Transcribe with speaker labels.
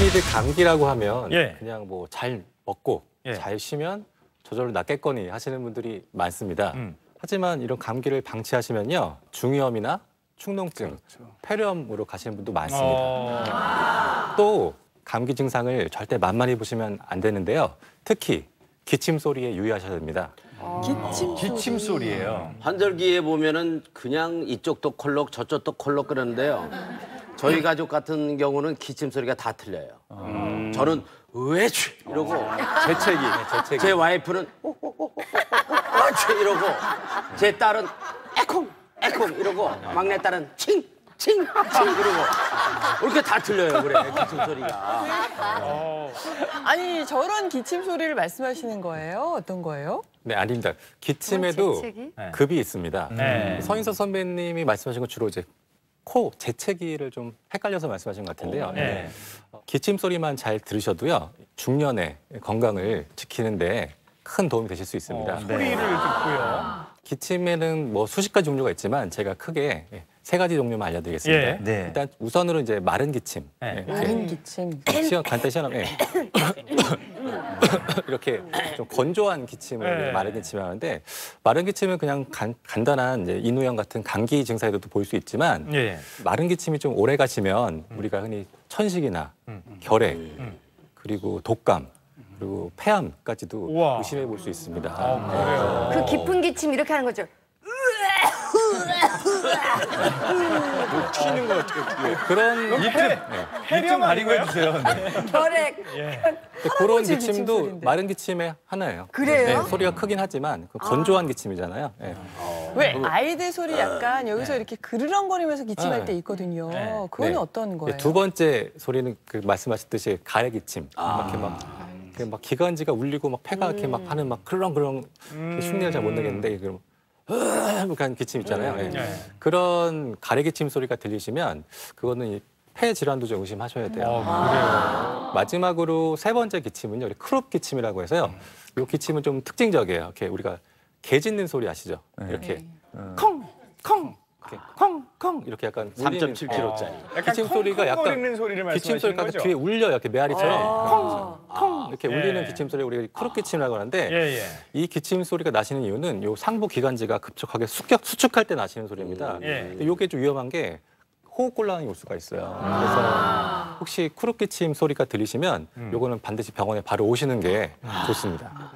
Speaker 1: 흔히들 감기라고 하면
Speaker 2: 예.
Speaker 1: 그냥 뭐 잘 먹고
Speaker 2: 예.
Speaker 1: 잘 쉬면 저절로 낫겠거니 하시는 분들이 많습니다. 하지만 이런 감기를 방치하시면요. 중이염이나 축농증, 폐렴으로 가시는 분도 많습니다. 또 감기 증상을 절대 만만히 보시면 안 되는데요. 특히 기침 소리에 유의하셔야 됩니다.
Speaker 2: 기침 소리예요.
Speaker 3: 환절기에 보면은 그냥 이쪽도 콜록 저쪽도 콜록 그러는데요. 저희 가족 같은 경우는 기침 소리가 다 틀려요. 저는 으에취 이러고
Speaker 1: 재채기.
Speaker 3: 제 와이프는 으에취 이러고 제 딸은 에콩 에콩 이러고 막내 딸은 칭 이러고 이렇게 다 틀려요. 그래 기침 소리가.
Speaker 4: 아니 저런 기침 소리를 말씀하시는 거예요? 어떤 거예요?
Speaker 1: 네, 아닙니다. 기침에도
Speaker 5: 재채기?
Speaker 1: 급이 있습니다.
Speaker 2: 네.
Speaker 1: 서인서 선배님이 말씀하신 건 주로 이제 코 재채기를 좀 헷갈려서 말씀하신 것 같은데요.
Speaker 2: 네.
Speaker 1: 기침 소리만 잘 들으셔도요. 중년의 건강을 지키는데 큰 도움이 되실 수 있습니다.
Speaker 2: 소리를 듣고요.
Speaker 1: 기침에는 뭐 수십 가지 종류가 있지만 제가 크게 세 가지 종류만 알려드리겠습니다.
Speaker 2: 예.
Speaker 6: 네.
Speaker 1: 일단 우선으로 이제 마른 기침.
Speaker 2: 네.
Speaker 4: 마른 기침.
Speaker 1: 간단히 시원하면 이렇게 좀 건조한 기침을
Speaker 2: 네.
Speaker 1: 마른 기침을 하는데 마른 기침은 그냥 간단한 이제 인후염 같은 감기 증상에도 보일 수 있지만
Speaker 2: 예.
Speaker 1: 마른 기침이 좀 오래 가시면 우리가 흔히 천식이나 결핵 그리고 독감 그리고 폐암까지도
Speaker 2: 우와.
Speaker 1: 의심해 볼 수 있습니다.
Speaker 2: 그래요.
Speaker 5: 그 깊은 기침 이렇게 하는 거죠.
Speaker 2: 튀는 거 어떻게
Speaker 1: 그런
Speaker 2: 폐렴 가리고 해주세요.
Speaker 5: 결핵.
Speaker 1: 그런
Speaker 4: 기침
Speaker 1: 기침도
Speaker 4: 소리인데.
Speaker 1: 마른 기침의 하나예요.
Speaker 5: 그래요?
Speaker 1: 네, 소리가 크긴 하지만 그 건조한 기침이잖아요. 네.
Speaker 4: 왜 아이들 소리 약간 여기서 이렇게 그르렁거리면서 기침할
Speaker 1: 네.
Speaker 4: 때 있거든요.
Speaker 2: 네.
Speaker 4: 그거는
Speaker 1: 네.
Speaker 4: 어떤 거예요?
Speaker 1: 두 번째 소리는 그 말씀하셨듯이 가래 기침. 이렇게 막 기관지가 울리고 막 폐가 이렇게 막 하는 막 그렁그렁 흉내를 잘 못 내겠는데 그럼 그런 기침 있잖아요. 예. 그런 가래 기침 소리가 들리시면 그거는 이 폐 질환도 좀 의심하셔야 돼요.
Speaker 2: 그래요.
Speaker 1: 마지막으로 세 번째 기침은요. 우리 크롭 기침이라고 해서요. 이 기침은 좀 특징적이에요. 이렇게 우리가 개 짖는 소리 아시죠? 이렇게 콩콩 콩콩 이렇게 약간
Speaker 3: 3.7kg짜리.
Speaker 2: 콩콩거리는
Speaker 1: 기침 소리가 약간
Speaker 2: 소리를
Speaker 1: 기침
Speaker 2: 말씀하시는
Speaker 1: 소리가
Speaker 2: 거죠?
Speaker 1: 귀에 울려요. 이렇게 메아리처럼 콩콩 이렇게 울리는 기침 소리 우리가 크롭 기침이라고 하는데
Speaker 2: 예.
Speaker 1: 이 기침 소리가 나시는 이유는 요 상부 기관지가 급격하게 수축할 때 나시는 소리입니다. 근데 이게 좀 위험한 게 호흡곤란이 올 수가 있어요. 그래서 혹시 크롭 기침 소리가 들리시면 요거는 반드시 병원에 바로 오시는 게 좋습니다.